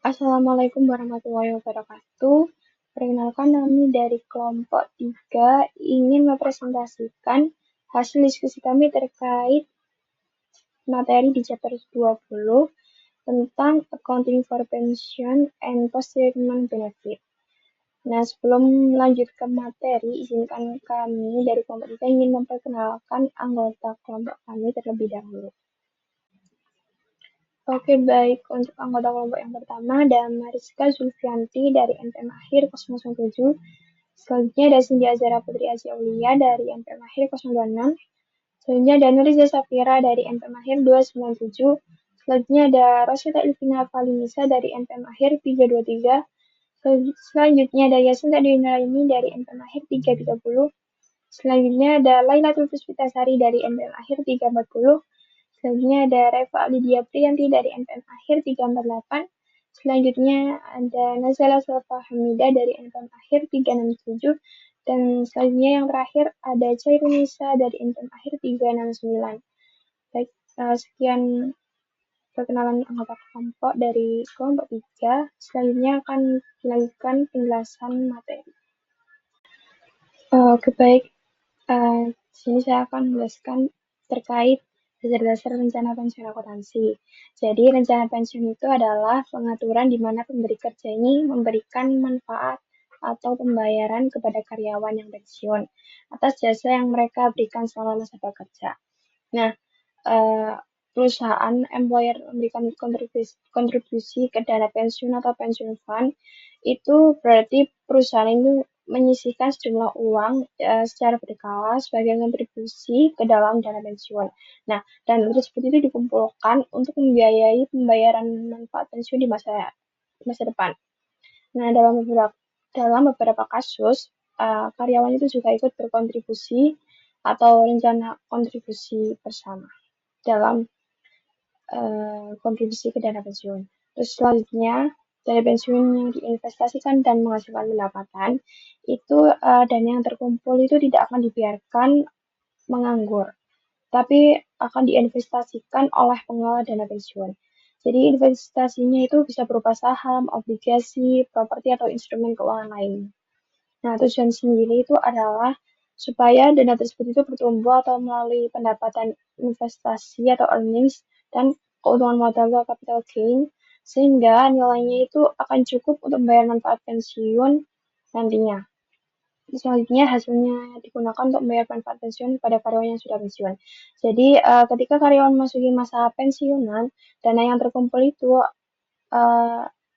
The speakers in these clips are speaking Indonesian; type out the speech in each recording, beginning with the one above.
Assalamualaikum warahmatullahi wabarakatuh. Perkenalkan kami dari kelompok 3 ingin mempresentasikan hasil diskusi kami terkait materi di chapter 20 tentang Accounting for Pension and Post-Retirement Benefit. Nah, sebelum lanjut ke materi, izinkan kami dari kelompok 3 ingin memperkenalkan anggota kelompok kami terlebih dahulu. Oke, baik. Untuk anggota kelompok yang pertama ada Mariska Zulfianti dari MPM Akhir 007. Selanjutnya ada Cindy Azara Putri Asia Aulia dari MPM Akhir 026. Selanjutnya ada Nuriza Safira dari MPM Akhir 297. Selanjutnya ada Rosita Ilvina Valinisa dari MPM Akhir 323. Selanjutnya ada Yasinta Dina ini dari MPM Akhir 330. Selanjutnya ada Lailatul Puspitasari dari MPM Akhir 340. Selanjutnya ada Reva Lydia Priyanti dari MPM Akhir 348. Selanjutnya ada Nazala Salfa Hamida dari MPM Akhir 367. Dan selanjutnya yang terakhir ada Cairunisa dari MPM Akhir 369. Baik, sekian perkenalan anggota kelompok dari kelompok 3. Selanjutnya akan dilanjutkan penjelasan materi. Oke, baik. Di sini saya akan menjelaskan terkait dasar-dasar rencana pensiun akuntansi. Jadi, rencana pensiun itu adalah pengaturan di mana pemberi kerja ini memberikan manfaat atau pembayaran kepada karyawan yang pensiun atas jasa yang mereka berikan selama masa bekerja. Nah, perusahaan employer memberikan kontribusi ke dana pensiun atau pensiun fund itu berarti perusahaan itu menyisihkan sejumlah uang secara berkala sebagai kontribusi ke dalam dana pensiun. Nah, dana tersebut itu dikumpulkan untuk membiayai pembayaran manfaat pensiun di masa depan. Nah, dalam beberapa kasus karyawan itu juga ikut berkontribusi atau rencana kontribusi bersama dalam kontribusi ke dana pensiun. Terus selanjutnya, dana pensiun yang diinvestasikan dan menghasilkan pendapatan, itu dana yang terkumpul itu tidak akan dibiarkan menganggur, tapi akan diinvestasikan oleh pengelola dana pensiun. Jadi investasinya itu bisa berupa saham, obligasi, properti, atau instrumen keuangan lain. Nah, tujuan sendiri itu adalah supaya dana tersebut itu bertumbuh atau melalui pendapatan investasi atau earnings dan keuntungan modal atau capital gain, sehingga nilainya itu akan cukup untuk membayar manfaat pensiun nantinya. Selanjutnya hasilnya digunakan untuk membayar manfaat pensiun pada karyawan yang sudah pensiun. Jadi ketika karyawan memasuki masa pensiunan, dana yang terkumpul itu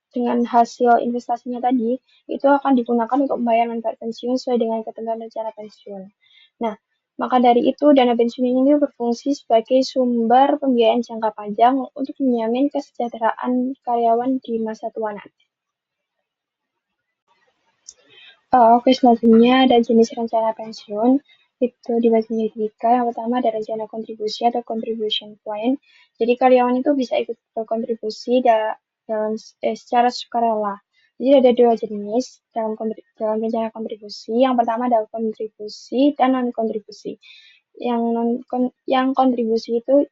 dengan hasil investasinya tadi, itu akan digunakan untuk membayar manfaat pensiun sesuai dengan ketentuan rencana pensiun. Nah, maka dari itu, dana pensiun ini berfungsi sebagai sumber pembiayaan jangka panjang untuk menjamin kesejahteraan karyawan di masa tua nanti. Oke, selanjutnya ada jenis rencana pensiun. Itu dibagi menjadi 3. Yang pertama ada rencana kontribusi atau contribution plan. Jadi karyawan itu bisa ikut berkontribusi secara sukarela. Jadi ada 2 jenis dalam rencana kontribusi. Yang pertama adalah kontribusi dan non kontribusi. Yang kontribusi itu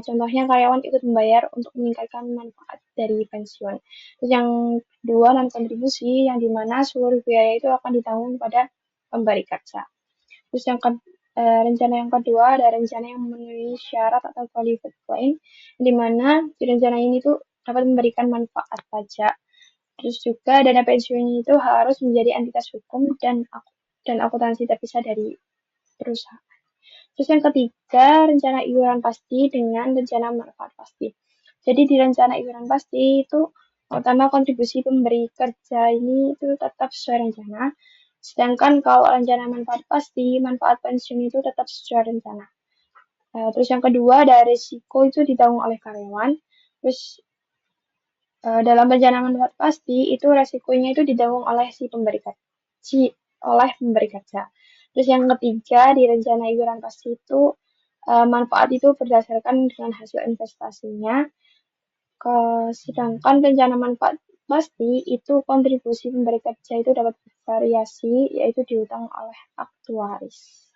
contohnya karyawan ikut membayar untuk meningkatkan manfaat dari pensiun. Terus yang kedua non kontribusi yang dimana seluruh biaya itu akan ditanggung pada pemberi kerja. Terus rencana yang kedua ada rencana yang memenuhi syarat atau qualified plan, di mana di rencana ini tuh dapat memberikan manfaat pajak. Terus juga dana pensiun itu harus menjadi entitas hukum dan akuntansi terpisah dari perusahaan. Terus yang ketiga, rencana iuran pasti dengan rencana manfaat pasti. Jadi di rencana iuran pasti itu pertama kontribusi pemberi kerja ini itu tetap sesuai rencana. Sedangkan kalau rencana manfaat pasti, manfaat pensiun itu tetap sesuai rencana. Terus yang kedua ada risiko itu ditanggung oleh karyawan. Terus dalam rencana manfaat pasti itu resikonya itu ditanggung oleh oleh pemberi kerja. Terus yang ketiga di rencana iuran pasti itu manfaat itu berdasarkan dengan hasil investasinya. Sedangkan rencana manfaat pasti itu kontribusi pemberi kerja itu dapat bervariasi yaitu dihutang oleh aktuaris.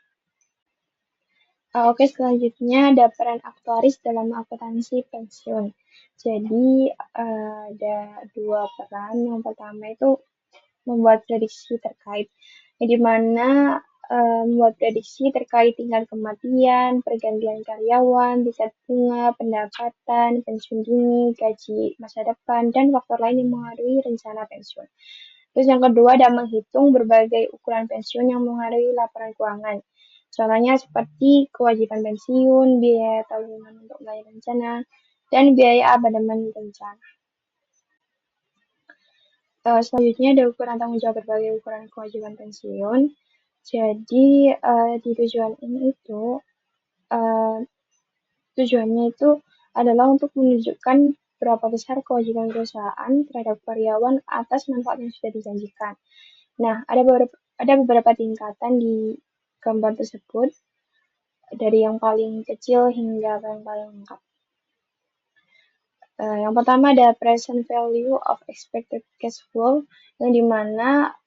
Oke, selanjutnya ada peran aktuaris dalam akuntansi pensiun. Jadi, ada dua peran. Yang pertama itu membuat prediksi terkait, yang dimana membuat prediksi terkait tingkat kematian, pergantian karyawan, tingkat bunga, pendapatan, pensiun dini, gaji masa depan, dan faktor lain yang mengaruhi rencana pensiun. Terus yang kedua ada menghitung berbagai ukuran pensiun yang mengaruhi laporan keuangan. Contohnya seperti kewajiban pensiun, biaya tabungan untuk melayani rencana, dan biaya amandemen rencana. Selanjutnya ada ukuran tanggung jawab berbagai ukuran kewajiban pensiun. Jadi di tujuan ini itu tujuannya itu adalah untuk menunjukkan berapa besar kewajiban perusahaan terhadap karyawan atas manfaat yang sudah dijanjikan. Nah, ada beberapa tingkatan di gambar tersebut, dari yang paling kecil hingga yang paling lengkap. Yang pertama ada present value of expected cash flow, yang dimana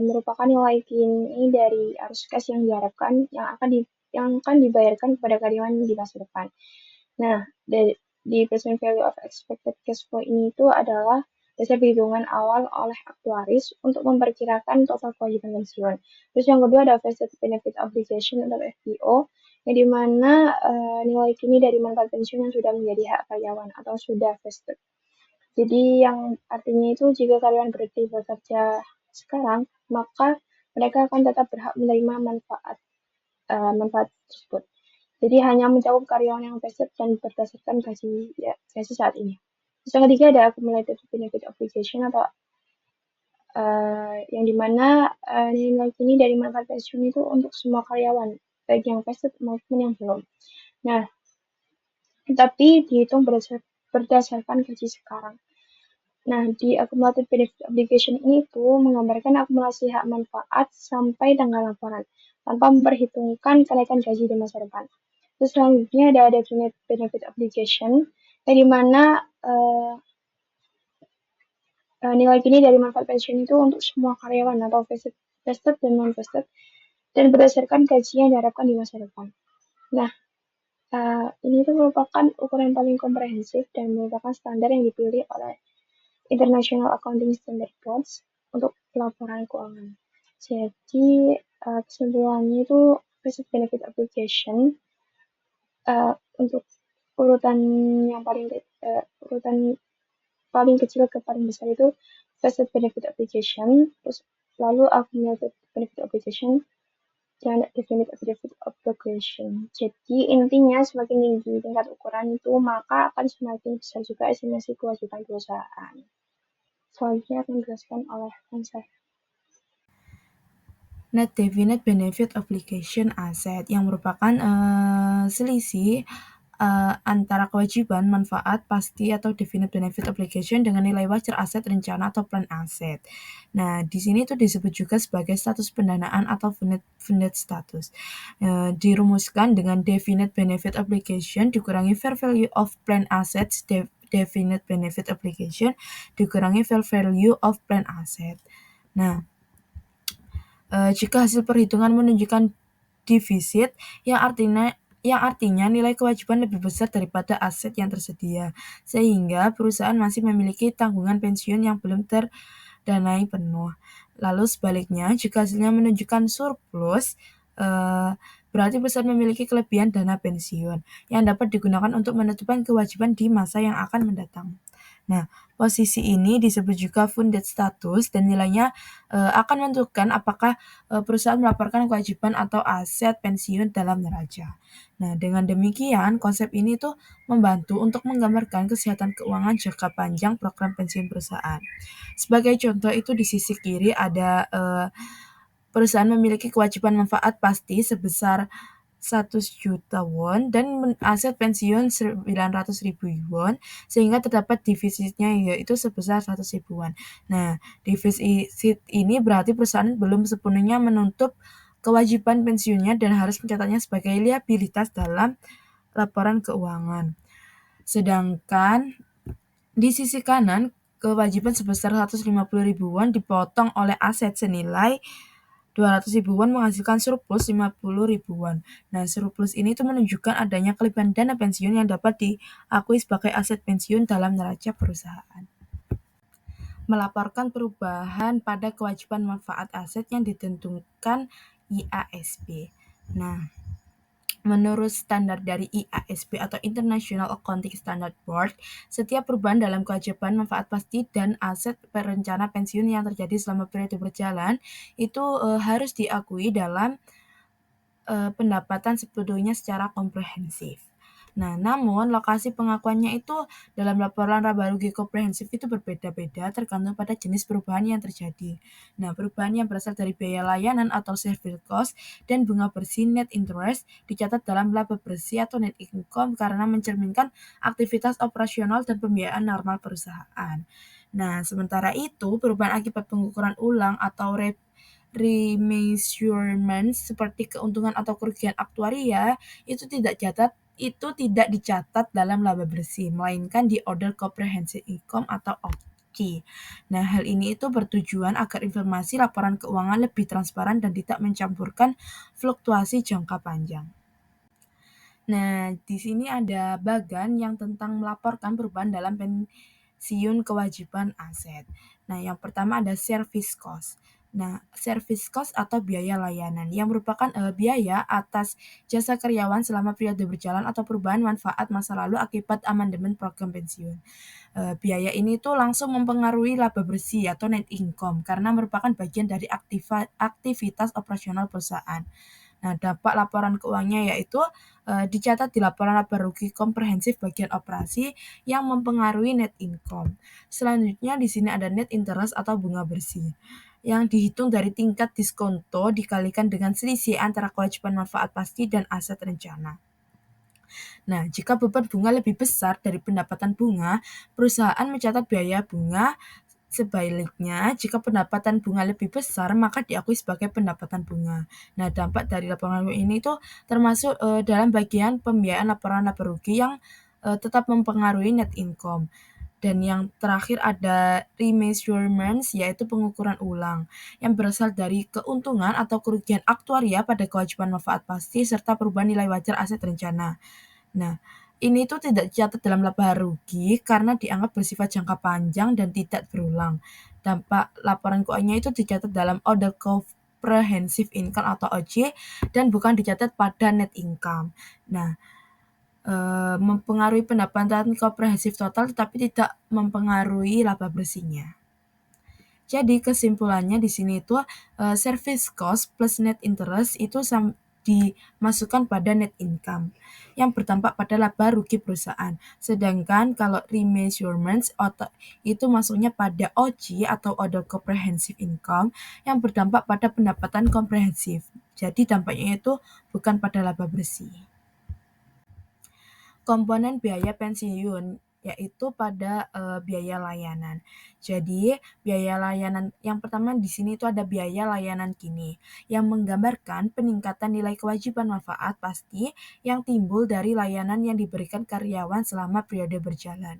merupakan nilai kini dari arus cash yang diharapkan yang akan dibayarkan kepada karyawan di masa depan. Nah, di present value of expected cash flow ini itu adalah dasar perhitungan awal oleh aktuaris untuk memperkirakan total kewajiban pensiun. Terus yang kedua ada vested benefit obligation atau FBO, yang dimana nilai kini dari manfaat pensiun yang sudah menjadi hak karyawan atau sudah vested. Jadi yang artinya itu jika karyawan berhenti bekerja sekarang, maka mereka akan tetap berhak menerima manfaat tersebut. Jadi hanya mencakup karyawan yang vested dan berdasarkan gaji saat ini. Terus yang ketiga ada accumulated benefit obligation atau yang dimana nilai kini dari manfaat pensiun itu untuk semua karyawan, baik yang vested maupun yang belum. Nah, tapi dihitung berdasarkan gaji sekarang. Nah, di accumulated benefit obligation ini itu menggambarkan akumulasi hak manfaat sampai tanggal laporan, tanpa memperhitungkan kenaikan gaji di masa depan. Terus selanjutnya ada definite benefit obligation, yang dimana nilai kini dari manfaat pensiun itu untuk semua karyawan atau vested dan non-vested, dan berdasarkan gaji yang diharapkan di masa depan. Nah, ini itu merupakan ukuran paling komprehensif dan merupakan standar yang dipilih oleh International Accounting Standard Boards untuk pelaporan keuangan. Jadi kesimpulannya itu vested benefit obligation untuk urutan yang paling kecil ke paling besar itu vested benefit obligation, terus lalu accumulated benefit obligation, dan definite benefit obligation. Jadi intinya semakin tinggi tingkat ukuran itu, maka akan semakin besar juga estimasi kewajiban perusahaan. Selanjutnya akan dijelaskan oleh Ansar. Net Definite Benefit Obligation Asset, yang merupakan selisih antara kewajiban manfaat pasti atau definite benefit obligation dengan nilai wajar aset rencana atau plan aset. Nah, di sini itu disebut juga sebagai status pendanaan atau funded status. Dirumuskan dengan definite benefit obligation dikurangi fair value of plan assets, definite benefit obligation dikurangi fair value of plan asset. Nah, jika hasil perhitungan menunjukkan defisit, yang artinya nilai kewajiban lebih besar daripada aset yang tersedia, sehingga perusahaan masih memiliki tanggungan pensiun yang belum terdanai penuh. Lalu sebaliknya, jika hasilnya menunjukkan surplus, berarti perusahaan memiliki kelebihan dana pensiun yang dapat digunakan untuk menutupkan kewajiban di masa yang akan mendatang. Nah, posisi ini disebut juga funded status dan nilainya akan menentukan apakah perusahaan melaporkan kewajiban atau aset pensiun dalam neraca. Nah, dengan demikian konsep ini tuh membantu untuk menggambarkan kesehatan keuangan jangka panjang program pensiun perusahaan. Sebagai contoh itu di sisi kiri ada perusahaan memiliki kewajiban manfaat pasti sebesar 100 juta won dan aset pensiun 900.000 won, sehingga terdapat defisitnya yaitu sebesar 100.000 won. Nah, defisit ini berarti perusahaan belum sepenuhnya menutup kewajiban pensiunnya dan harus mencatatnya sebagai liabilitas dalam laporan keuangan. Sedangkan di sisi kanan, kewajiban sebesar 150.000 won dipotong oleh aset senilai 200.000 won menghasilkan surplus 50.000 won. Nah, surplus ini tuh menunjukkan adanya kelebihan dana pensiun yang dapat diakui sebagai aset pensiun dalam neraca perusahaan. melaporkan perubahan pada kewajiban manfaat aset yang ditentukan IASB. Nah, menurut standar dari IASB atau International Accounting Standard Board, setiap perubahan dalam kewajiban manfaat pasti dan aset perencana pensiun yang terjadi selama periode berjalan itu harus diakui dalam pendapatan sebetulnya secara komprehensif. Nah, namun lokasi pengakuannya itu dalam laporan laba rugi komprehensif itu berbeda-beda tergantung pada jenis perubahan yang terjadi. Nah, perubahan yang berasal dari biaya layanan atau service cost dan bunga bersih net interest dicatat dalam laba bersih atau net income karena mencerminkan aktivitas operasional dan pembiayaan normal perusahaan. Nah, sementara itu perubahan akibat pengukuran ulang atau remeasurement seperti keuntungan atau kerugian aktuaria itu tidak dicatat dalam laba bersih, melainkan di Order Comprehensive Income atau OCI. Nah, hal ini itu bertujuan agar informasi laporan keuangan lebih transparan dan tidak mencampurkan fluktuasi jangka panjang. Nah, di sini ada bagan yang tentang melaporkan perubahan dalam pensiun kewajiban aset. Nah, yang pertama ada service cost. Nah, service cost atau biaya layanan yang merupakan biaya atas jasa karyawan selama periode berjalan atau perubahan manfaat masa lalu akibat amandemen program pensiun. Biaya ini tuh langsung mempengaruhi laba bersih atau net income karena merupakan bagian dari aktivitas operasional perusahaan. Nah, dampak laporan keuangannya yaitu dicatat di laporan laba rugi komprehensif bagian operasi yang mempengaruhi net income. Selanjutnya di sini ada net interest atau bunga bersih yang dihitung dari tingkat diskonto dikalikan dengan selisih antara kewajiban manfaat pasti dan aset rencana. Nah, jika beban bunga lebih besar dari pendapatan bunga, perusahaan mencatat biaya bunga. Sebaliknya, jika pendapatan bunga lebih besar, maka diakui sebagai pendapatan bunga. Nah, dampak dari laporan ini itu termasuk dalam bagian pembiayaan laporan laba rugi yang tetap mempengaruhi net income. Dan yang terakhir ada remeasurements, yaitu pengukuran ulang, yang berasal dari keuntungan atau kerugian aktuaria pada kewajiban manfaat pasti serta perubahan nilai wajar aset rencana. Nah, ini tuh tidak dicatat dalam laba rugi karena dianggap bersifat jangka panjang dan tidak berulang. Dampak laporan keuangannya itu dicatat dalam Order Comprehensive Income atau OC dan bukan dicatat pada net income. Nah, mempengaruhi pendapatan komprehensif total tetapi tidak mempengaruhi laba bersihnya. Jadi kesimpulannya di sini itu service cost plus net interest itu dimasukkan pada net income yang berdampak pada laba rugi perusahaan. Sedangkan kalau remeasurements itu masuknya pada OC atau Order Comprehensive Income yang berdampak pada pendapatan komprehensif. Jadi dampaknya itu bukan pada laba bersih. Komponen biaya pensiun yaitu pada biaya layanan. Jadi, biaya layanan yang pertama di sini itu ada biaya layanan kini yang menggambarkan peningkatan nilai kewajiban manfaat pasti yang timbul dari layanan yang diberikan karyawan selama periode berjalan.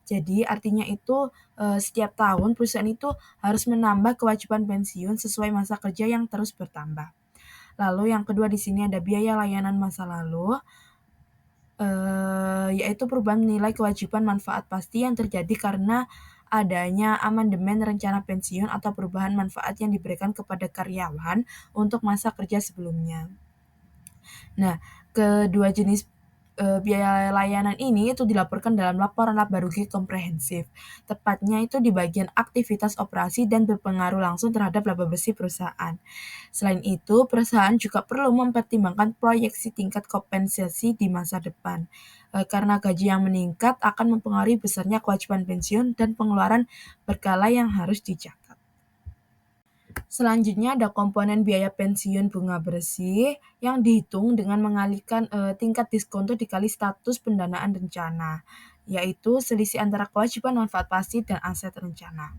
Jadi, artinya itu setiap tahun perusahaan itu harus menambah kewajiban pensiun sesuai masa kerja yang terus bertambah. Lalu yang kedua di sini ada biaya layanan masa lalu yaitu perubahan nilai kewajiban manfaat pasti yang terjadi karena adanya amandemen rencana pensiun atau perubahan manfaat yang diberikan kepada karyawan untuk masa kerja sebelumnya. Nah, kedua jenis biaya layanan ini itu dilaporkan dalam laporan laba rugi komprehensif. Tepatnya itu di bagian aktivitas operasi dan berpengaruh langsung terhadap laba bersih perusahaan. Selain itu, perusahaan juga perlu mempertimbangkan proyeksi tingkat kompensasi di masa depan. Karena gaji yang meningkat akan mempengaruhi besarnya kewajiban pensiun dan pengeluaran berkala yang harus dicatat. Selanjutnya ada komponen biaya pensiun bunga bersih yang dihitung dengan mengalihkan tingkat diskonto dikali status pendanaan rencana, yaitu selisih antara kewajiban manfaat pasti dan aset rencana.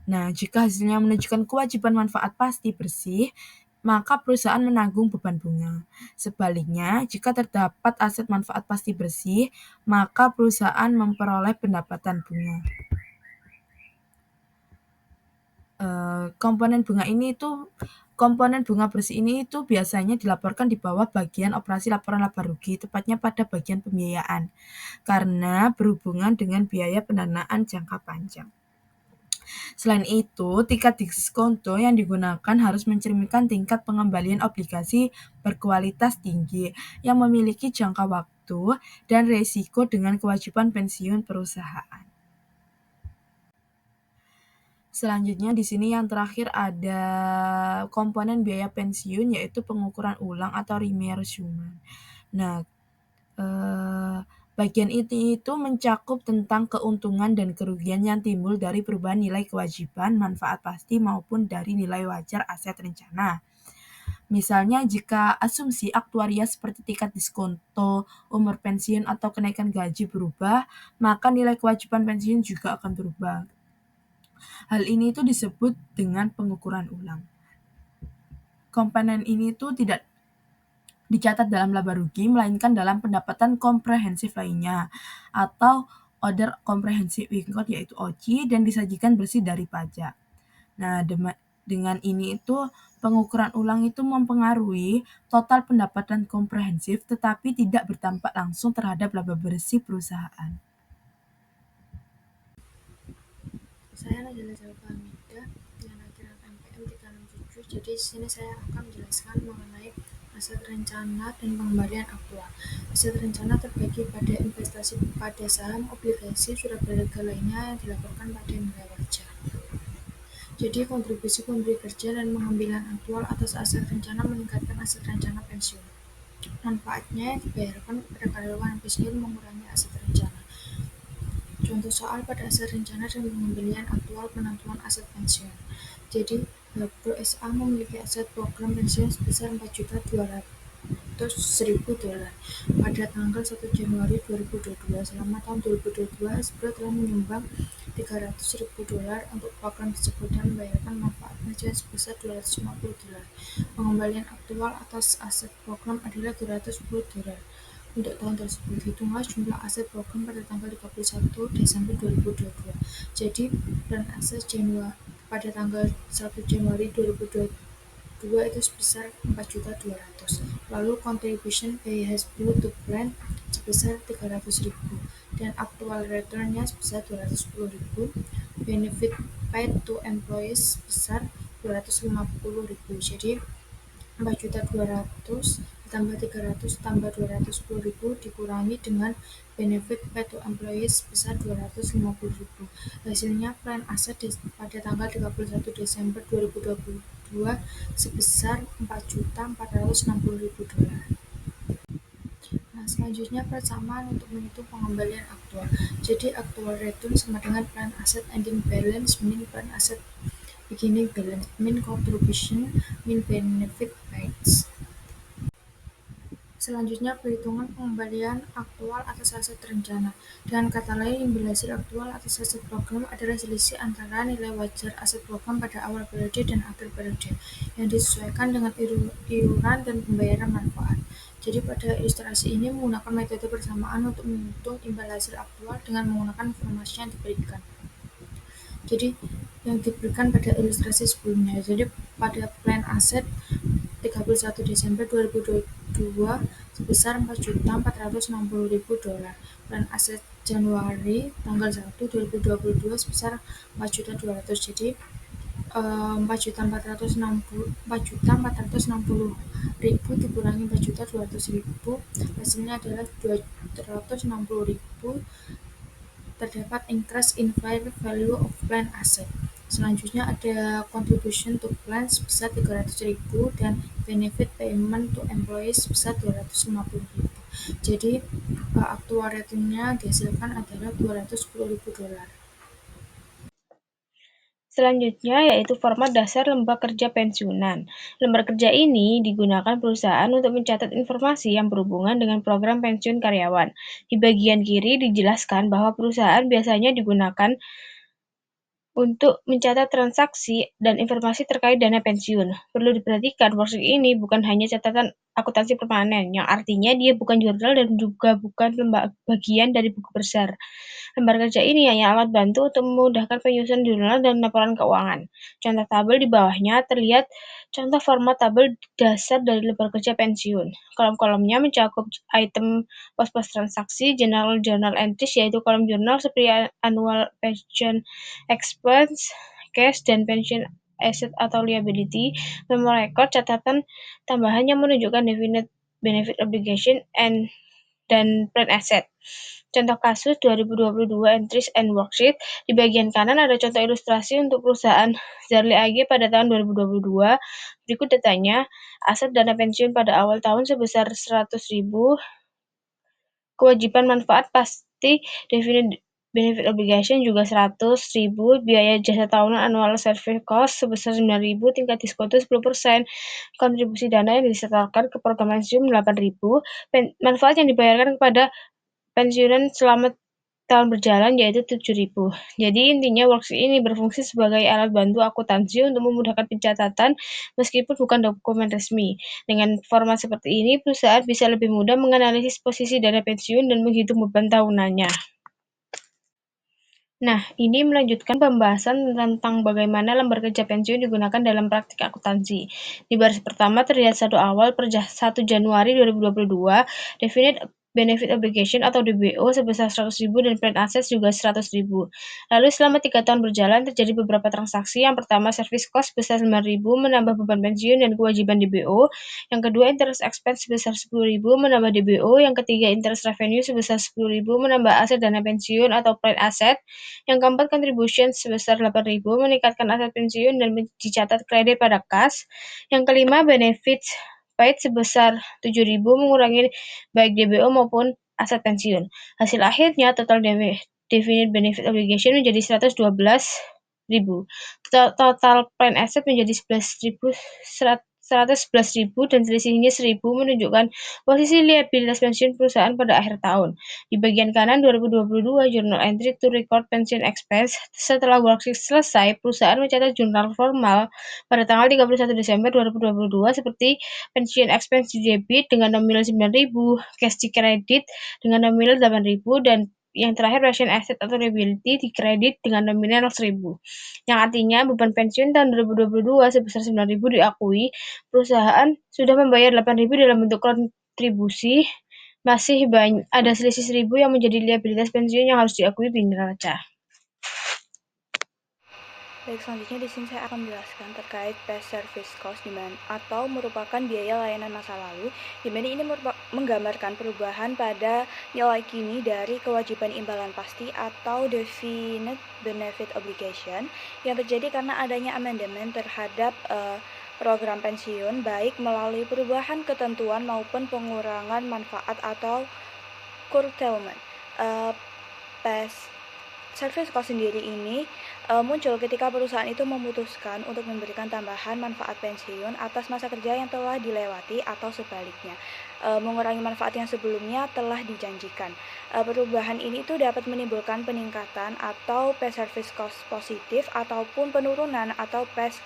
Nah, jika hasilnya menunjukkan kewajiban manfaat pasti bersih, maka perusahaan menanggung beban bunga. Sebaliknya, jika terdapat aset manfaat pasti bersih, maka perusahaan memperoleh pendapatan bunga. Komponen bunga bersih ini itu biasanya dilaporkan di bawah bagian operasi laporan laba rugi, tepatnya pada bagian pembiayaan, karena berhubungan dengan biaya pendanaan jangka panjang. Selain itu, tingkat diskonto yang digunakan harus mencerminkan tingkat pengembalian obligasi berkualitas tinggi yang memiliki jangka waktu dan resiko dengan kewajiban pensiun perusahaan. Selanjutnya di sini yang terakhir ada komponen biaya pensiun yaitu pengukuran ulang atau remeasurement. Nah, bagian ini itu mencakup tentang keuntungan dan kerugian yang timbul dari perubahan nilai kewajiban, manfaat pasti maupun dari nilai wajar aset rencana. Misalnya jika asumsi aktuaria seperti tingkat diskonto, umur pensiun atau kenaikan gaji berubah, maka nilai kewajiban pensiun juga akan berubah. Hal ini itu disebut dengan pengukuran ulang. Komponen ini itu tidak dicatat dalam laba rugi, melainkan dalam pendapatan komprehensif lainnya, atau Other Comprehensive Income yaitu OCI, dan disajikan bersih dari pajak. Nah, dengan ini itu pengukuran ulang itu mempengaruhi total pendapatan komprehensif tetapi tidak berdampak langsung terhadap laba bersih perusahaan. Saya Najla Zalfa Hamida dengan akhiran MPM 367. Jadi di sini saya akan menjelaskan mengenai aset rencana dan pengembalian aktual. Aset rencana terbagi pada investasi pada saham, obligasi, surat berharga lainnya yang dilaporkan pada nilai wajar. Jadi kontribusi pemberi kerja dan pengambilan aktual atas aset rencana meningkatkan aset rencana pensiun. Manfaatnya yang dibayarkan kepada karyawan pensiun mengurangi aset rencana. Contoh soal pada aset rencana dan pengembalian aktual penentuan aset pensiun. Jadi, Pro SA memiliki aset program pensiun sebesar $4.200.000 pada tanggal 1 Januari 2022. Selama tahun 2022, Hasbro telah menyumbang $300.000 untuk program tersebut dan membayarkan manfaat pensiun sebesar $250. Pengembalian aktual atas aset program adalah $210 untuk tahun tersebut. Hitunglah jumlah aset program pada tanggal 31 Desember 2022. Jadi, plan aset pada tanggal 1 Januari 2022 itu sebesar 4.200.000. Lalu contribution by Hasbro to plan sebesar 300.000 dan actual return-nya sebesar 210.000. Benefit paid to employees sebesar 250.000. Jadi 4.200.000 ditambah 300 tambah 210.000 dikurangi dengan benefit paid to employees sebesar 250.000. Hasilnya plan aset pada tanggal 31 Desember 2022 sebesar $4.460.000. Nah, selanjutnya persamaan untuk menghitung pengembalian aktual. Jadi actual return sama dengan plan asset ending balance min plan asset beginning balance min contribution min benefit paid. Selanjutnya perhitungan pengembalian aktual atas aset rencana. Dengan kata lain, imbal hasil aktual atas aset program adalah selisih antara nilai wajar aset program pada awal periode dan akhir periode yang disesuaikan dengan iuran dan pembayaran manfaat. Jadi pada ilustrasi ini menggunakan metode persamaan untuk menghitung imbal hasil aktual dengan menggunakan informasi yang diberikan. Jadi yang diberikan pada ilustrasi sebelumnya. Jadi pada plan aset 31 Desember 2022 sebesar $4.460.000. Plan aset Januari tanggal 1 2022 sebesar 4.200.000. Jadi 4.460.000 dikurangi 4.200.000 hasilnya adalah 260.000. Terdapat increase in fair value of plan asset. Selanjutnya ada contribution to plan sebesar 300.000 dan benefit payment to employees sebesar 250.000. Jadi actual return-nya dihasilkan adalah $210.000. Selanjutnya yaitu format dasar lembar kerja pensiunan. Lembar kerja ini digunakan perusahaan untuk mencatat informasi yang berhubungan dengan program pensiun karyawan. Di bagian kiri dijelaskan bahwa perusahaan biasanya digunakan untuk mencatat transaksi dan informasi terkait dana pensiun. Perlu diperhatikan, worksheet ini bukan hanya catatan akuntansi permanen, yang artinya dia bukan jurnal dan juga bukan bagian dari buku besar. Lembar kerja ini hanya alat bantu untuk memudahkan penyusunan jurnal dan laporan keuangan. Contoh tabel di bawahnya terlihat contoh format tabel dasar dari lembar kerja pensiun. Kolom-kolomnya mencakup item pos-pos transaksi, general journal entries, yaitu kolom jurnal seperti annual pension expense, cash, dan pension asset atau liability, memo record, catatan tambahan yang menunjukkan definite benefit obligation, dan plan asset. Contoh kasus 2022 entries and worksheet. Di bagian kanan ada contoh ilustrasi untuk perusahaan Zarli AG pada tahun 2022. Berikut datanya, aset dana pensiun pada awal tahun sebesar 100.000, kewajiban manfaat pasti definite benefit obligation juga 100.000, biaya jasa tahunan annual service cost sebesar 9.000, tingkat diskon 10%, kontribusi dana yang disetorkan ke program pensiun 8.000, manfaat yang dibayarkan kepada pensiunan selama tahun berjalan yaitu 7.000. Jadi intinya worksheet ini berfungsi sebagai alat bantu akuntansi untuk memudahkan pencatatan meskipun bukan dokumen resmi. Dengan format seperti ini, perusahaan bisa lebih mudah menganalisis posisi dana pensiun dan menghitung beban tahunannya. Nah, ini melanjutkan pembahasan tentang bagaimana lembar kerja pensiun digunakan dalam praktik akuntansi. Di baris pertama terlihat saldo awal per 1 Januari 2022, definite benefit obligation atau DBO sebesar 100.000 dan plan assets juga 100.000. Lalu selama 3 tahun berjalan terjadi beberapa transaksi. Yang pertama, service cost sebesar 9.000 menambah beban pensiun dan kewajiban DBO. Yang kedua, interest expense sebesar 10.000 menambah DBO. Yang ketiga, interest revenue sebesar 10.000 menambah aset dana pensiun atau plan asset. Yang keempat, contribution sebesar 8.000 meningkatkan aset pensiun dan dicatat kredit pada kas. Yang kelima, benefits paid sebesar 7.000 mengurangi baik DBO maupun aset pensiun. Hasil akhirnya, total definite benefit obligation menjadi 112.000. Total plan asset menjadi 111.000 dan selisihnya 1.000 menunjukkan posisi liabilitas pensiun perusahaan pada akhir tahun. Di bagian kanan 2022 journal entry to record pension expense. Setelah worksheet selesai, perusahaan mencatat jurnal formal pada tanggal 31 Desember 2022 seperti pension expense di debit dengan nominal 9.000, cash di kredit dengan nominal 8.000, dan yang terakhir pension asset atau liability di kredit dengan nominal 1.000. Yang artinya beban pensiun tahun 2022 sebesar 9.000 diakui perusahaan sudah membayar 8.000 dalam bentuk kontribusi. Masih ada selisih 1.000 yang menjadi liabilitas pensiun yang harus diakui di neraca. Baik, selanjutnya di sini saya akan menjelaskan terkait past service cost atau merupakan biaya layanan masa lalu, di mana ini menggambarkan perubahan pada nilai kini dari kewajiban imbalan pasti atau definite benefit obligation yang terjadi karena adanya amandemen terhadap program pensiun, baik melalui perubahan ketentuan maupun pengurangan manfaat atau curtailment. Past service cost sendiri ini muncul ketika perusahaan itu memutuskan untuk memberikan tambahan manfaat pensiun atas masa kerja yang telah dilewati atau sebaliknya mengurangi manfaat yang sebelumnya telah dijanjikan. Perubahan ini itu dapat menimbulkan peningkatan atau past service cost positif ataupun penurunan atau past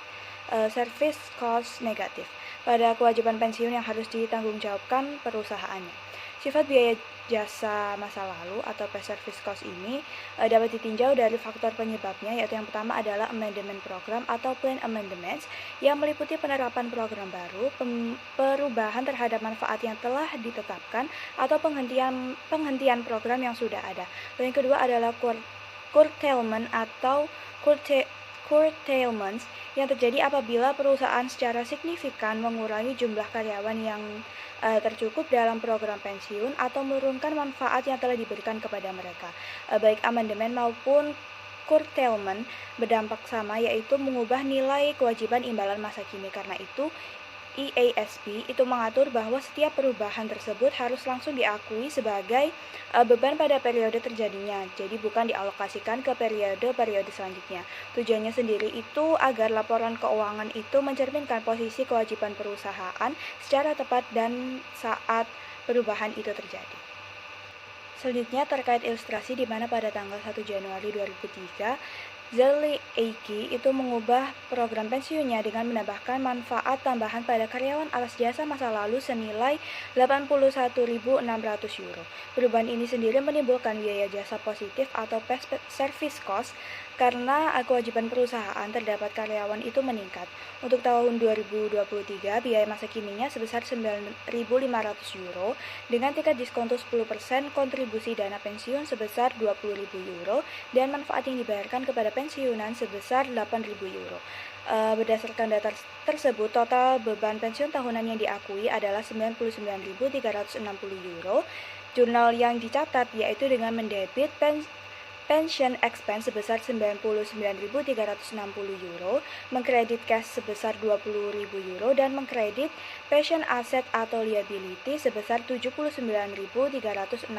service cost negatif pada kewajiban pensiun yang harus ditanggungjawabkan perusahaannya. Sifat biaya jasa masa lalu atau past service cost ini dapat ditinjau dari faktor penyebabnya, yaitu yang pertama adalah amendment program atau plan amendments yang meliputi penerapan program baru, perubahan terhadap manfaat yang telah ditetapkan, atau penghentian program yang sudah ada. Dan yang kedua adalah curtailment atau curtailments yang terjadi apabila perusahaan secara signifikan mengurangi jumlah karyawan yang tercukup dalam program pensiun atau menurunkan manfaat yang telah diberikan kepada mereka. Baik amandemen maupun curtailment berdampak sama, yaitu mengubah nilai kewajiban imbalan masa kini. Karena itu IASB itu mengatur bahwa setiap perubahan tersebut harus langsung diakui sebagai beban pada periode terjadinya, jadi bukan dialokasikan ke periode selanjutnya. Tujuannya sendiri itu agar laporan keuangan itu mencerminkan posisi kewajiban perusahaan secara tepat dan saat perubahan itu terjadi. Selanjutnya terkait ilustrasi, di mana pada tanggal 1 Januari 2003 Zelle Eiki itu mengubah program pensiunnya dengan menambahkan manfaat tambahan pada karyawan atas jasa masa lalu senilai 81.600 euro. Perubahan ini sendiri menimbulkan biaya jasa positif atau past service cost karena kewajiban perusahaan terhadap karyawan itu meningkat. Untuk tahun 2023, biaya masa kininya sebesar 9.500 euro dengan tingkat diskonto 10%, kontribusi dana pensiun sebesar 20.000 euro, dan manfaat yang dibayarkan kepada pensiunan sebesar 8.000 euro. Berdasarkan data tersebut, total beban pensiun tahunan yang diakui adalah 99.360 euro. Jurnal yang dicatat yaitu dengan mendebit pension expense sebesar 99.360 euro, mengkredit cash sebesar 20.000 euro, dan mengkredit pension asset atau liability sebesar 79.360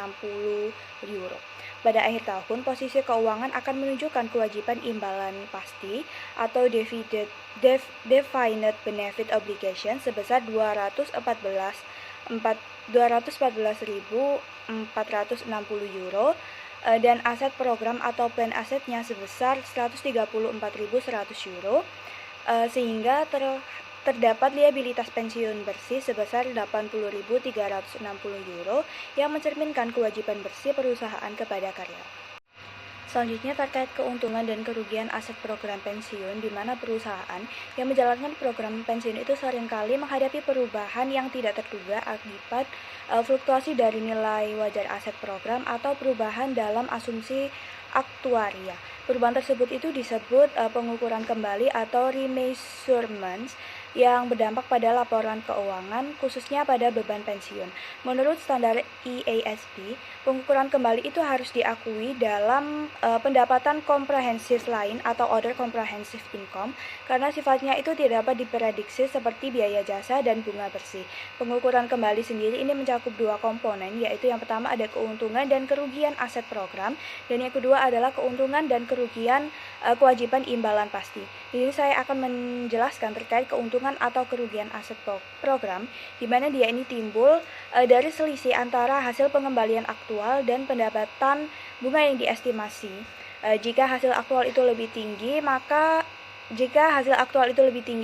euro. Pada akhir tahun, posisi keuangan akan menunjukkan kewajiban imbalan pasti atau definite benefit obligation sebesar 214.460 euro, dan aset program atau plan asetnya sebesar 134.100 euro, sehingga terdapat liabilitas pensiun bersih sebesar 80.360 euro yang mencerminkan kewajiban bersih perusahaan kepada karyawan. Selanjutnya terkait keuntungan dan kerugian aset program pensiun, di mana perusahaan yang menjalankan program pensiun itu seringkali menghadapi perubahan yang tidak terduga akibat fluktuasi dari nilai wajar aset program atau perubahan dalam asumsi aktuaria. Perubahan tersebut itu disebut pengukuran kembali atau remeasurement yang berdampak pada laporan keuangan, khususnya pada beban pensiun. Menurut standar IASB, pengukuran kembali itu harus diakui dalam pendapatan komprehensif lain atau other comprehensive income karena sifatnya itu tidak dapat diprediksi seperti biaya jasa dan bunga bersih. Pengukuran kembali sendiri ini mencakup dua komponen, yaitu yang pertama ada keuntungan dan kerugian aset program, dan yang kedua adalah keuntungan dan kerugian kewajiban imbalan pasti. Jadi saya akan menjelaskan terkait keuntungan atau kerugian aset program, di mana dia ini timbul dari selisih antara hasil pengembalian aktual dan pendapatan bunga yang diestimasi. Jika hasil aktual itu lebih tinggi,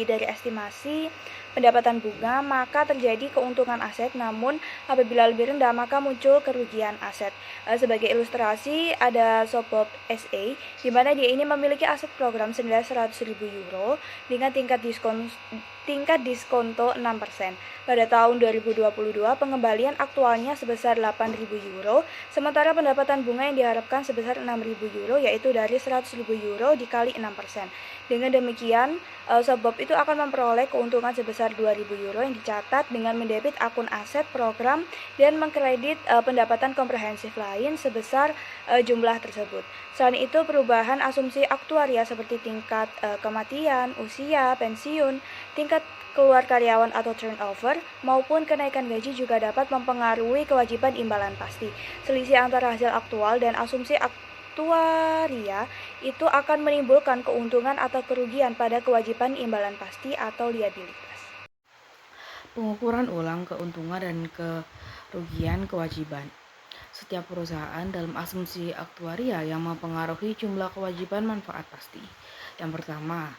dari estimasi pendapatan bunga, maka terjadi keuntungan aset, namun apabila lebih rendah maka muncul kerugian aset. Sebagai ilustrasi ada Sobob SA, di mana dia ini memiliki aset program senilai 100.000 euro dengan tingkat diskonto 6%. Pada tahun 2022, pengembalian aktualnya sebesar 8.000 euro, sementara pendapatan bunga yang diharapkan sebesar 6.000 euro, yaitu dari 100.000 euro dikali 6%. Dengan demikian, Sobob itu akan memperoleh keuntungan sebesar 2.000 euro yang dicatat dengan mendebit akun aset program dan mengkredit pendapatan komprehensif lain sebesar jumlah tersebut. Selain itu, perubahan asumsi aktuaria seperti tingkat kematian, usia, pensiun, tingkat keluar karyawan atau turnover, maupun kenaikan gaji juga dapat mempengaruhi kewajiban imbalan pasti. Selisih antara hasil aktual dan asumsi aktuaria itu akan menimbulkan keuntungan atau kerugian pada kewajiban imbalan pasti atau liabilitas. Pengukuran ulang keuntungan dan kerugian kewajiban. Setiap perusahaan dalam asumsi aktuaria yang mempengaruhi jumlah kewajiban manfaat pasti. Yang pertama,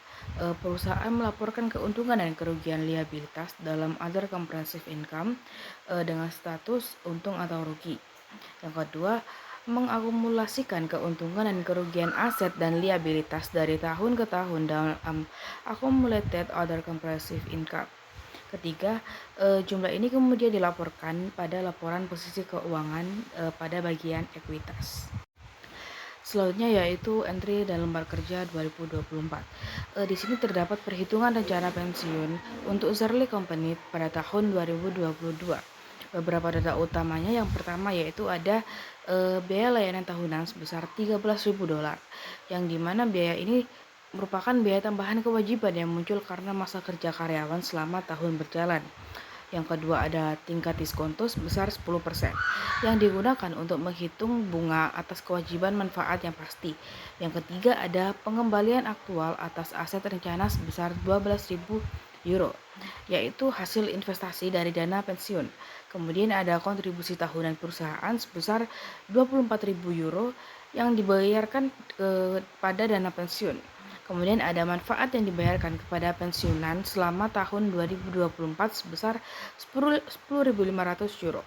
perusahaan melaporkan keuntungan dan kerugian liabilitas dalam other comprehensive income dengan status untung atau rugi. Yang kedua, mengakumulasikan keuntungan dan kerugian aset dan liabilitas dari tahun ke tahun dalam accumulated other comprehensive income. Ketiga, jumlah ini kemudian dilaporkan pada laporan posisi keuangan pada bagian ekuitas. Selanjutnya yaitu entry dalam lembar kerja 2024. Di sini terdapat perhitungan rencana pensiun untuk Zelle Company pada tahun 2022. Beberapa data utamanya, yang pertama yaitu ada biaya layanan tahunan sebesar 13.000 dolar, yang dimana biaya ini merupakan biaya tambahan kewajiban yang muncul karena masa kerja karyawan selama tahun berjalan. Yang kedua ada tingkat diskonto sebesar 10% yang digunakan untuk menghitung bunga atas kewajiban manfaat yang pasti. Yang ketiga ada pengembalian aktual atas aset rencana sebesar 12.000 euro, yaitu hasil investasi dari dana pensiun. Kemudian ada kontribusi tahunan perusahaan sebesar 24.000 euro yang dibayarkan kepada dana pensiun. Kemudian ada manfaat yang dibayarkan kepada pensiunan selama tahun 2024 sebesar 10.500 euro.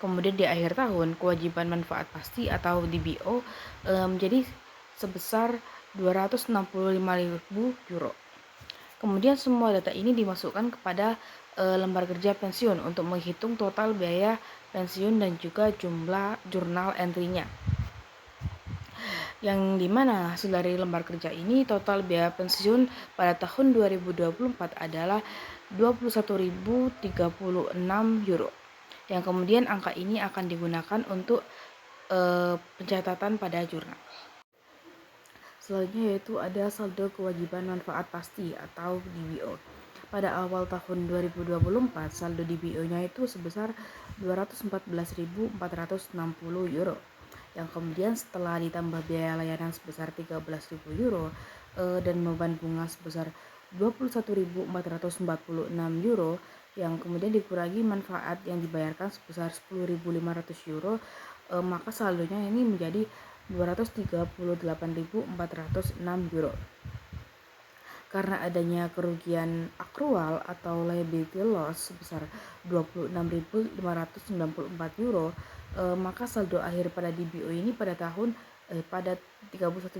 Kemudian di akhir tahun, kewajiban manfaat pasti atau DBO menjadi sebesar 265.000 euro. Kemudian semua data ini dimasukkan kepada lembar kerja pensiun untuk menghitung total biaya pensiun dan juga jumlah jurnal entry-nya. Yang dimana hasil dari lembar kerja ini total biaya pensiun pada tahun 2024 adalah 21.036 euro. Yang kemudian angka ini akan digunakan untuk pencatatan pada jurnal. Selanjutnya yaitu ada saldo kewajiban manfaat pasti atau DBO. Pada awal tahun 2024, saldo DBO-nya itu sebesar 214.460 euro. Yang kemudian setelah ditambah biaya layanan sebesar 13.000 euro dan beban bunga sebesar 21.446 euro, yang kemudian dikurangi manfaat yang dibayarkan sebesar 10.500 euro, maka saldonya ini menjadi 238.406 euro. Karena adanya kerugian akrual atau liability loss sebesar 26.594 euro, maka saldo akhir pada DBO ini pada 31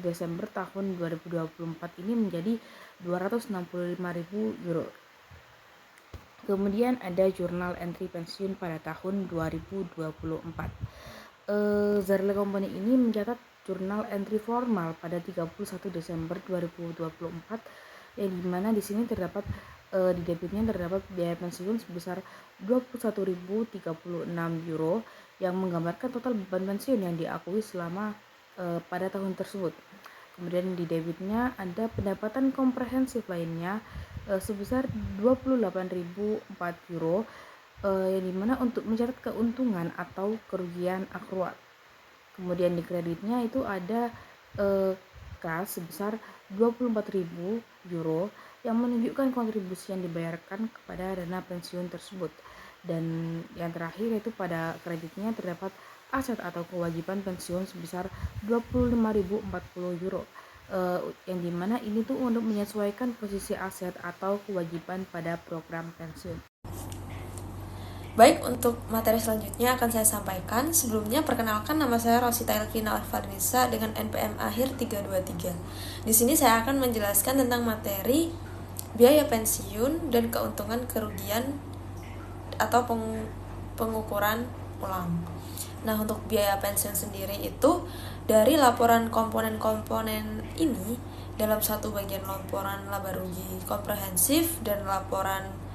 Desember tahun 2024 ini menjadi 265.000 euro. Kemudian ada jurnal entry pensiun pada tahun 2024. Zarle Company ini mencatat jurnal entry formal pada 31 Desember 2024 yang dimana di sini terdapat di debitnya terdapat biaya pensiun sebesar 21.036 euro yang menggambarkan total beban pensiun yang diakui selama pada tahun tersebut. Kemudian di debitnya ada pendapatan komprehensif lainnya sebesar 28.004 euro yang dimana untuk mencatat keuntungan atau kerugian akrual. Kemudian di kreditnya itu ada kas sebesar 24.000 euro yang menunjukkan kontribusi yang dibayarkan kepada dana pensiun tersebut. Dan yang terakhir yaitu pada kreditnya terdapat aset atau kewajiban pensiun sebesar 25.040 euro yang dimana ini tuh untuk menyesuaikan posisi aset atau kewajiban pada program pensiun. Baik, untuk materi selanjutnya akan saya sampaikan. Sebelumnya perkenalkan, nama saya Rosita Elvina Alfadrisa dengan NPM akhir 323. Di sini saya akan menjelaskan tentang materi biaya pensiun dan keuntungan kerugian atau pengukuran ulang. Nah, untuk biaya pensiun sendiri itu dari laporan komponen-komponen ini dalam satu bagian laporan laba rugi komprehensif dan laporan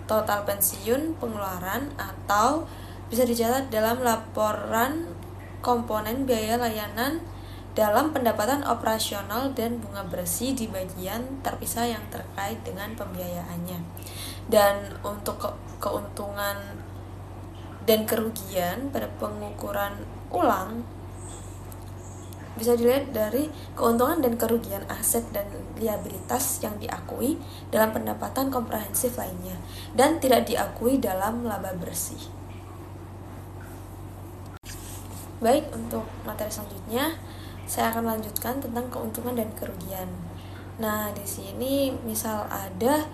total pensiun pengeluaran, atau bisa dicatat dalam laporan komponen biaya layanan dalam pendapatan operasional dan bunga bersih di bagian terpisah yang terkait dengan pembiayaannya. Dan untuk keuntungan dan kerugian pada pengukuran ulang bisa dilihat dari keuntungan dan kerugian aset dan liabilitas yang diakui dalam pendapatan komprehensif lainnya dan tidak diakui dalam laba bersih. Baik, untuk materi selanjutnya saya akan lanjutkan tentang keuntungan dan kerugian. Nah, di sini misal ada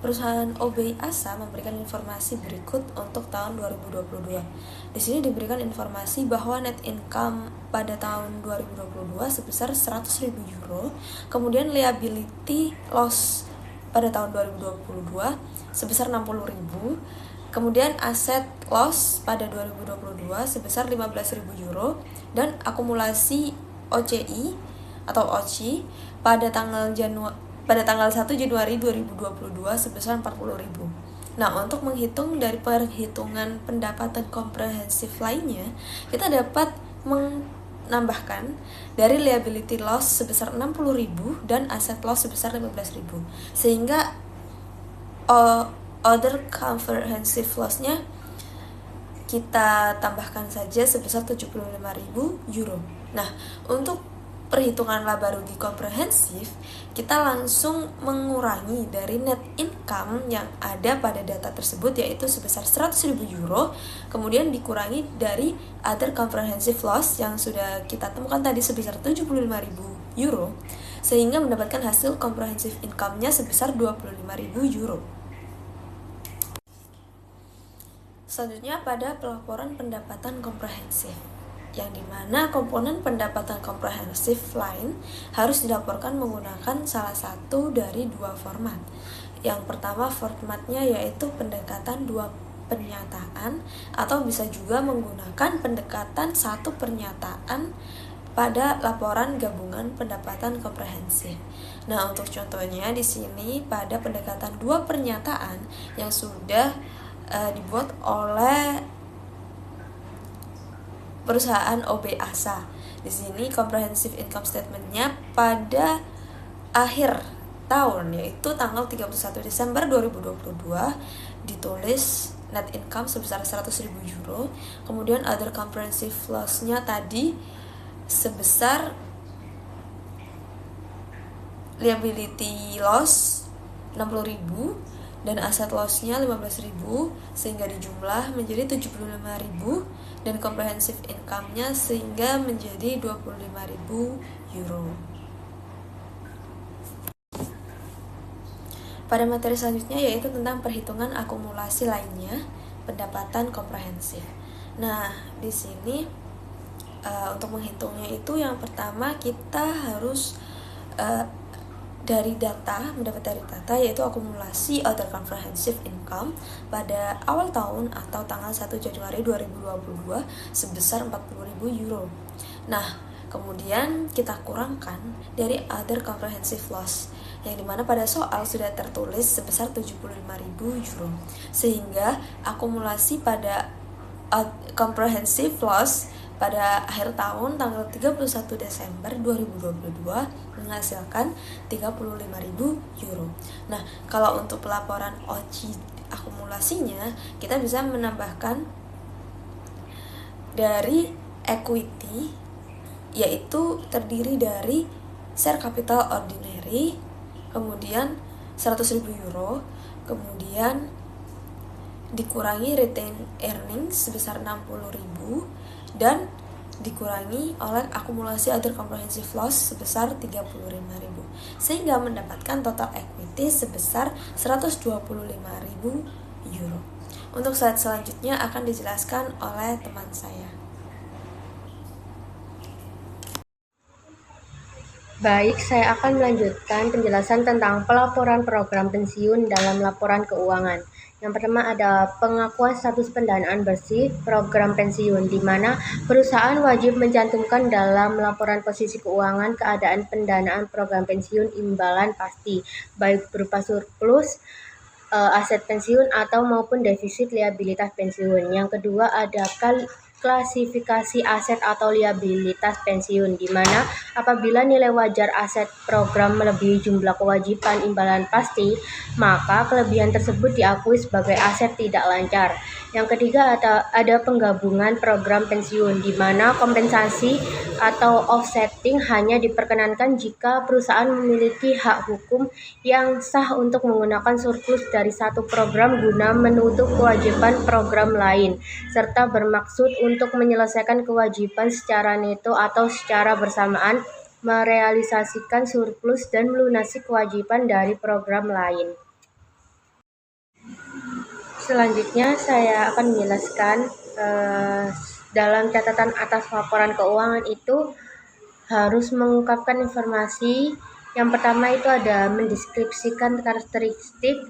perusahaan OBI ASA memberikan informasi berikut untuk tahun 2022. Di sini diberikan informasi bahwa net income pada tahun 2022 sebesar 100.000 euro, kemudian liability loss pada tahun 2022 sebesar 60.000, kemudian aset loss pada 2022 sebesar 15.000 euro, dan akumulasi OCI atau OCI pada tanggal 1 Januari 2022 sebesar 40.000. Nah, untuk menghitung dari perhitungan pendapatan komprehensif lainnya, kita dapat menambahkan dari liability loss sebesar 60.000 dan aset loss sebesar 15.000. Sehingga other comprehensive loss-nya kita tambahkan saja sebesar 75.000 euro. Nah, untuk perhitungan laba rugi komprehensif, kita langsung mengurangi dari net income yang ada pada data tersebut, yaitu sebesar 100.000 euro, kemudian dikurangi dari other comprehensive loss yang sudah kita temukan tadi sebesar 75.000 euro, sehingga mendapatkan hasil comprehensive income-nya sebesar 25.000 euro. Selanjutnya pada pelaporan pendapatan komprehensif, yang dimana komponen pendapatan komprehensif lain harus dilaporkan menggunakan salah satu dari dua format. Yang pertama formatnya yaitu pendekatan dua pernyataan, atau bisa juga menggunakan pendekatan satu pernyataan pada laporan gabungan pendapatan komprehensif. Nah, untuk contohnya di sini pada pendekatan dua pernyataan yang sudah dibuat oleh perusahaan OB ASA. Di sini comprehensive income statement-nya pada akhir tahun, yaitu tanggal 31 Desember 2022, ditulis net income sebesar 100.000 euro, kemudian other comprehensive loss-nya tadi sebesar liability loss 60.000 dan aset loss-nya 15.000, sehingga dijumlah menjadi 75.000, dan comprehensive income-nya sehingga menjadi 25.000 euro. Pada materi selanjutnya yaitu tentang perhitungan akumulasi lainnya pendapatan komprehensif. Nah, di sini untuk menghitungnya itu yang pertama kita harus mendapat dari data yaitu akumulasi other comprehensive income pada awal tahun atau tanggal 1 Januari 2022 sebesar 40.000 euro. Nah, kemudian kita kurangkan dari other comprehensive loss, yang dimana pada soal sudah tertulis sebesar 75.000 euro, sehingga akumulasi pada comprehensive loss pada akhir tahun tanggal 31 Desember 2022 menghasilkan 35.000 euro. Nah, kalau untuk pelaporan OCI akumulasinya, kita bisa menambahkan dari equity, yaitu terdiri dari share capital ordinary, kemudian 100.000 euro, kemudian dikurangi retained earnings sebesar 60.000, dan dikurangi oleh akumulasi other comprehensive loss sebesar 35.000, sehingga mendapatkan total equity sebesar 125.000 euro. Untuk slide selanjutnya akan dijelaskan oleh teman saya. Baik, saya akan melanjutkan penjelasan tentang pelaporan program pensiun dalam laporan keuangan. Yang pertama ada pengakuan status pendanaan bersih program pensiun, di mana perusahaan wajib mencantumkan dalam laporan posisi keuangan keadaan pendanaan program pensiun imbalan pasti, baik berupa surplus, aset pensiun atau maupun defisit liabilitas pensiun. Yang kedua ada klasifikasi aset atau liabilitas pensiun, di mana apabila nilai wajar aset program melebihi jumlah kewajiban imbalan pasti, maka kelebihan tersebut diakui sebagai aset tidak lancar. Yang ketiga ada penggabungan program pensiun, di mana kompensasi atau offsetting hanya diperkenankan jika perusahaan memiliki hak hukum yang sah untuk menggunakan surplus dari satu program guna menutup kewajiban program lain, serta bermaksud untuk menyelesaikan kewajiban secara neto atau secara bersamaan merealisasikan surplus dan melunasi kewajiban dari program lain. Selanjutnya saya akan menjelaskan dalam catatan atas laporan keuangan itu harus mengungkapkan informasi. Yang pertama itu ada mendeskripsikan karakteristik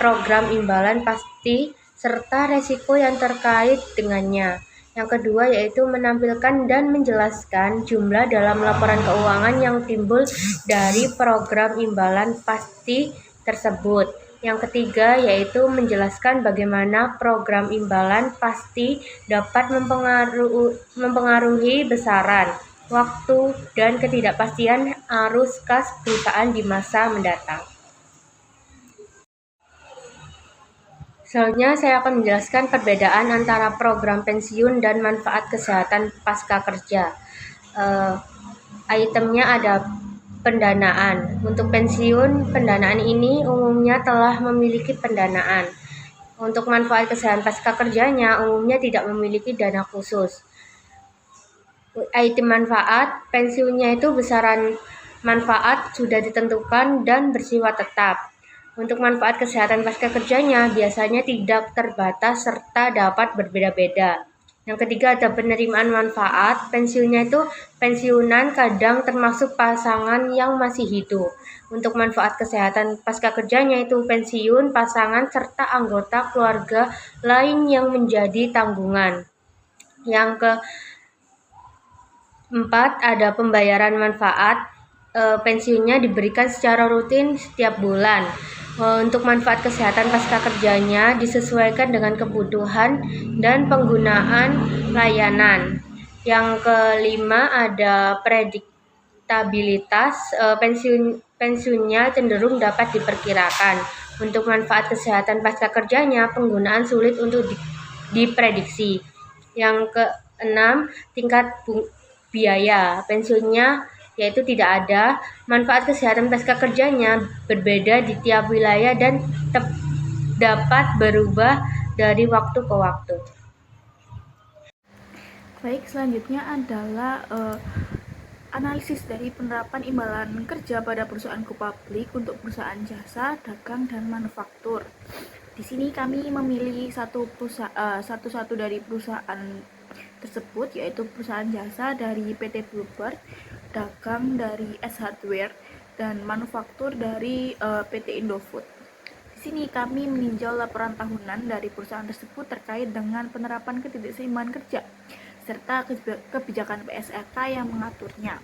program imbalan pasti serta resiko yang terkait dengannya. Yang kedua yaitu menampilkan dan menjelaskan jumlah dalam laporan keuangan yang timbul dari program imbalan pasti tersebut. Yang ketiga yaitu menjelaskan bagaimana program imbalan pasti dapat mempengaruhi besaran, waktu, dan ketidakpastian arus kas perusahaan di masa mendatang. Selanjutnya saya akan menjelaskan perbedaan antara program pensiun dan manfaat kesehatan pasca kerja. itemnya ada pendanaan. Untuk pensiun, pendanaan ini umumnya telah memiliki pendanaan. Untuk manfaat kesehatan pasca kerjanya umumnya tidak memiliki dana khusus. Item manfaat, pensiunnya itu besaran manfaat sudah ditentukan dan bersifat tetap. Untuk manfaat kesehatan pasca kerjanya biasanya tidak terbatas serta dapat berbeda-beda. Yang ketiga ada penerimaan manfaat, pensiunnya itu pensiunan kadang termasuk pasangan yang masih hidup. Untuk manfaat kesehatan pasca kerjanya itu pensiun, pasangan, serta anggota keluarga lain yang menjadi tanggungan. Yang keempat ada pembayaran manfaat, pensiunnya diberikan secara rutin setiap bulan. Untuk manfaat kesehatan pasca kerjanya disesuaikan dengan kebutuhan dan penggunaan layanan. Yang kelima ada prediktabilitas, pensiunnya cenderung dapat diperkirakan. Untuk manfaat kesehatan pasca kerjanya penggunaan sulit untuk diprediksi. Yang keenam tingkat biaya, pensiunnya yaitu tidak ada. Manfaat kesehatan pasca kerjanya berbeda di tiap wilayah dan dapat berubah dari waktu ke waktu. Baik, selanjutnya adalah analisis dari penerapan imbalan kerja pada perusahaan go public untuk perusahaan jasa, dagang, dan manufaktur. Di sini kami memilih satu dari perusahaan tersebut, yaitu perusahaan jasa dari PT Bluebird, dagang dari S Hardware, dan manufaktur dari PT Indofood. Di sini kami meninjau laporan tahunan dari perusahaan tersebut terkait dengan penerapan ketidakseimbangan kerja serta kebijakan PSAK yang mengaturnya.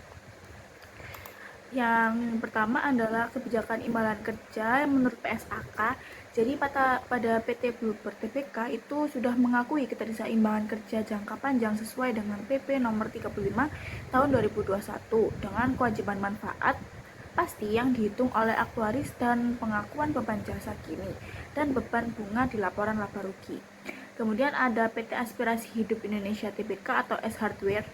Yang pertama adalah kebijakan imbalan kerja menurut PSAK. Jadi pada PT Bluebird Tbk itu sudah mengakui ketidakseimbangan kerja jangka panjang sesuai dengan PP nomor 35 tahun 2021 dengan kewajiban manfaat pasti yang dihitung oleh aktuaris dan pengakuan beban jasa kini dan beban bunga di laporan laba rugi. Kemudian ada PT Aspirasi Hidup Indonesia Tbk atau S Hardware,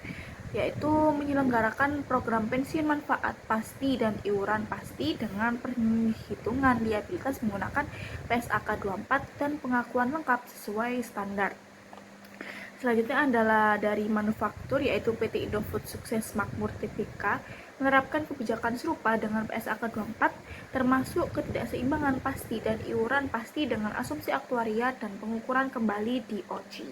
yaitu menyelenggarakan program pensiun manfaat pasti dan iuran pasti dengan perhitungan liabilitas menggunakan PSAK 24 dan pengakuan lengkap sesuai standar. Selanjutnya adalah dari manufaktur, yaitu PT Indofood Sukses Makmur Tbk menerapkan kebijakan serupa dengan PSAK 24 termasuk ketidakseimbangan pasti dan iuran pasti dengan asumsi aktuaria dan pengukuran kembali di OJ.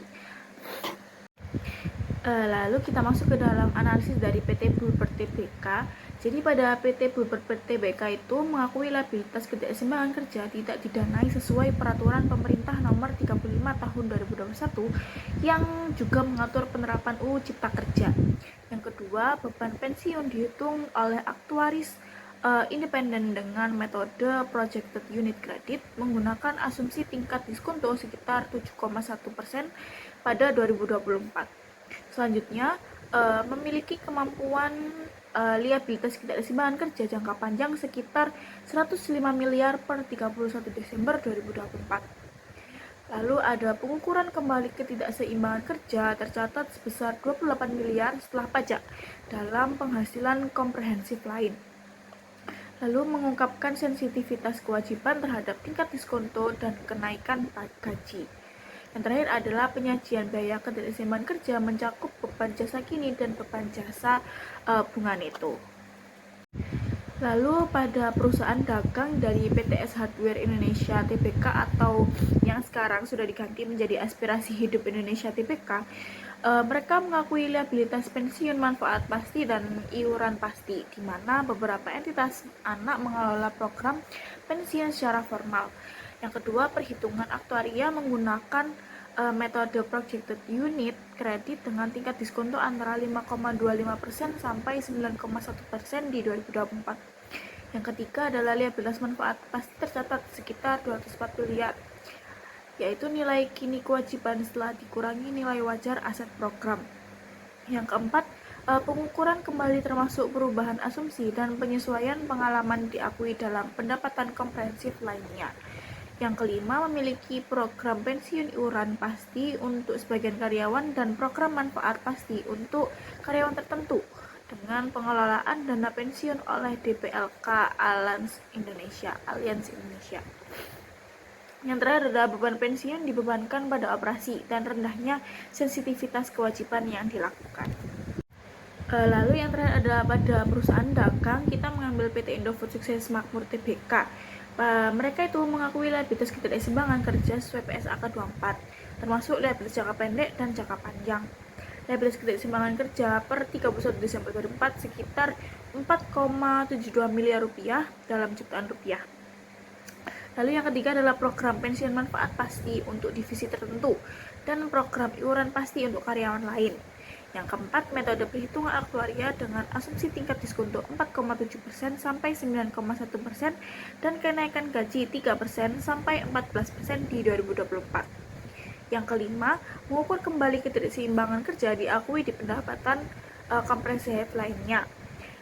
Lalu kita masuk ke dalam analisis dari PT Bluebird Tbk. Jadi pada PT Bluebird Tbk itu mengakui liabilitas ketidakseimbangan kerja tidak didanai sesuai peraturan pemerintah nomor 35 tahun 2021 yang juga mengatur penerapan UU Cipta Kerja. Yang kedua, beban pensiun dihitung oleh aktuaris independen dengan metode projected unit credit menggunakan asumsi tingkat diskonto sekitar 7,1% pada 2024. Selanjutnya, memiliki kemampuan liabilitas ketidakseimbangan kerja jangka panjang sekitar 105 miliar per 31 Desember 2024. Lalu ada pengukuran kembali ketidakseimbangan kerja tercatat sebesar 28 miliar setelah pajak dalam penghasilan komprehensif lain. Lalu mengungkapkan sensitivitas kewajiban terhadap tingkat diskonto dan kenaikan gaji. Yang terakhir adalah penyajian biaya ketidakseimbangan kerja mencakup beban jasa kini dan beban jasa bunga neto. Lalu pada perusahaan dagang dari PT S Hardware Indonesia Tbk atau yang sekarang sudah diganti menjadi Aspirasi Hidup Indonesia Tbk, mereka mengakui liabilitas pensiun manfaat pasti dan iuran pasti, di mana beberapa entitas anak mengelola program pensiun secara formal. Yang kedua, perhitungan aktuaria menggunakan metode projected unit kredit dengan tingkat diskonto antara 5,25% sampai 9,1% di 2024. Yang ketiga adalah liabilitas manfaat pasti tercatat sekitar 204 miliar, yaitu nilai kini kewajiban setelah dikurangi nilai wajar aset program. Yang keempat, pengukuran kembali termasuk perubahan asumsi dan penyesuaian pengalaman diakui dalam pendapatan komprehensif lainnya. Yang kelima, memiliki program pensiun iuran pasti untuk sebagian karyawan dan program manfaat pasti untuk karyawan tertentu dengan pengelolaan dana pensiun oleh DPLK Allianz Indonesia. Yang terakhir adalah beban pensiun dibebankan pada operasi dan rendahnya sensitivitas kewajiban yang dilakukan. Lalu yang terakhir adalah pada perusahaan dagang, kita mengambil PT Indofood Sukses Makmur Tbk. Mereka itu mengakui liabilitas ketidakseimbangan kerja sesuai PSAK 24, termasuk liabilitas jangka pendek dan jangka panjang. Liabilitas ketidakseimbangan kerja per 31 Desember 2004 sekitar 4,72 miliar rupiah dalam jutaan rupiah. Lalu yang ketiga adalah program pensiun manfaat pasti untuk divisi tertentu dan program iuran pasti untuk karyawan lain. Yang keempat, metode perhitungan aktuaria dengan asumsi tingkat diskonto 4,7% sampai 9,1% dan kenaikan gaji 3% sampai 14% di 2024. Yang kelima, mengukur kembali ketidakseimbangan kerja diakui di pendapatan komprehensif lainnya.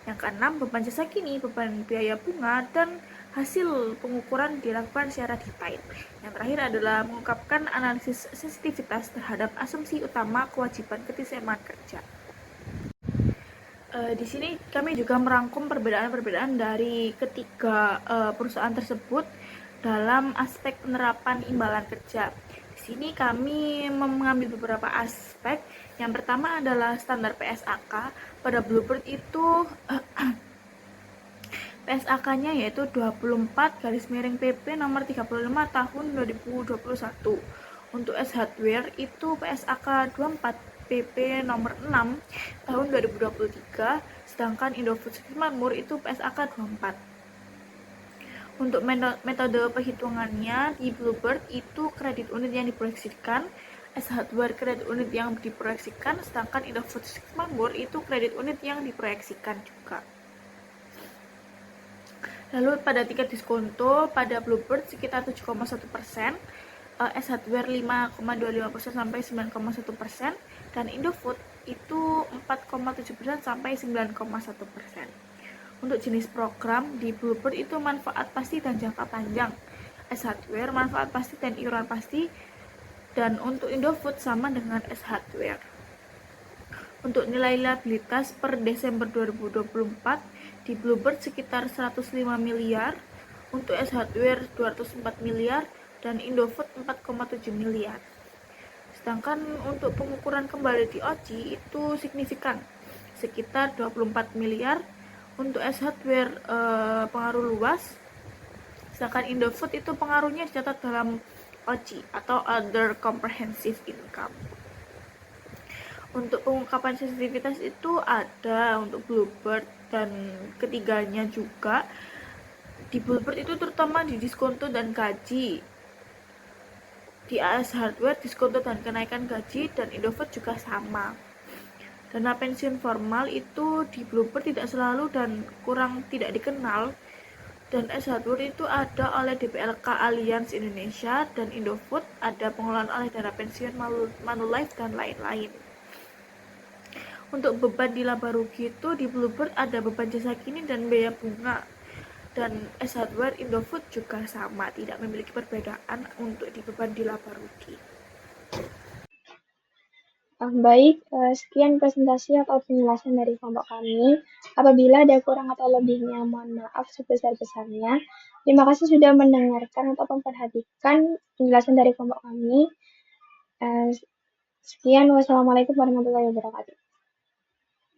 Yang keenam, beban jasa kini, beban biaya bunga, dan hasil pengukuran dilakukan secara detail. Yang terakhir adalah mengungkapkan analisis sensitivitas terhadap asumsi utama kewajiban ketidakseimbangan kerja. Di sini kami juga merangkum perbedaan-perbedaan dari ketiga perusahaan tersebut dalam aspek penerapan imbalan kerja. Di sini kami mengambil beberapa aspek. Yang pertama adalah standar PSAK. Pada Bluebird itu PSAK-nya yaitu 24/PP nomor 35 tahun 2021. Untuk S Hardware itu PSAK 24 PP nomor 6 tahun 2023, sedangkan Indofood Sukses Makmur itu PSAK 24. Untuk metode perhitungannya di Bluebird itu kredit unit yang diproyeksikan, S Hardware kredit unit yang diproyeksikan, sedangkan Indofood Sukses Makmur itu kredit unit yang diproyeksikan juga. Lalu pada tingkat diskonto pada Bluebird sekitar 7,1%, S Hardware 5,25% sampai 9,1%, dan Indofood itu 4,7% sampai 9,1%. Untuk jenis program di Bluebird itu manfaat pasti dan jangka panjang, S Hardware manfaat pasti dan iuran pasti, dan untuk Indofood sama dengan S Hardware. Untuk nilai liabilitas per Desember 2024 di Bluebird sekitar 105 miliar, untuk S Hardware 204 miliar, dan Indofood 4,7 miliar. Sedangkan untuk pengukuran kembali di OJI itu signifikan, sekitar 24 miliar. Untuk S Hardware pengaruh luas, sedangkan Indofood itu pengaruhnya dicatat dalam OJI atau Other Comprehensive Income. Untuk pengungkapan sensitivitas itu ada untuk Bluebird dan ketiganya juga. Di Bluebird itu terutama di diskonto dan gaji. Di AS Hardware diskonto dan kenaikan gaji, dan Indofood juga sama. Dana pensiun formal itu di Bluebird tidak selalu dan kurang tidak dikenal, dan S Hardware itu ada oleh DPLK Allianz Indonesia, dan Indofood ada pengelolaan oleh dana pensiun Manulife dan lain-lain. Untuk beban di laba rugi itu di Bluebird ada beban jasa kini dan biaya bunga, dan S Hardware Indofood juga sama, tidak memiliki perbedaan untuk di beban di laba rugi. Baik, sekian presentasi atau penjelasan dari kelompok kami. Apabila ada kurang atau lebihnya, mohon maaf sebesar-besarnya. Terima kasih sudah mendengarkan atau memperhatikan penjelasan dari kelompok kami. Sekian, wassalamualaikum warahmatullahi wabarakatuh.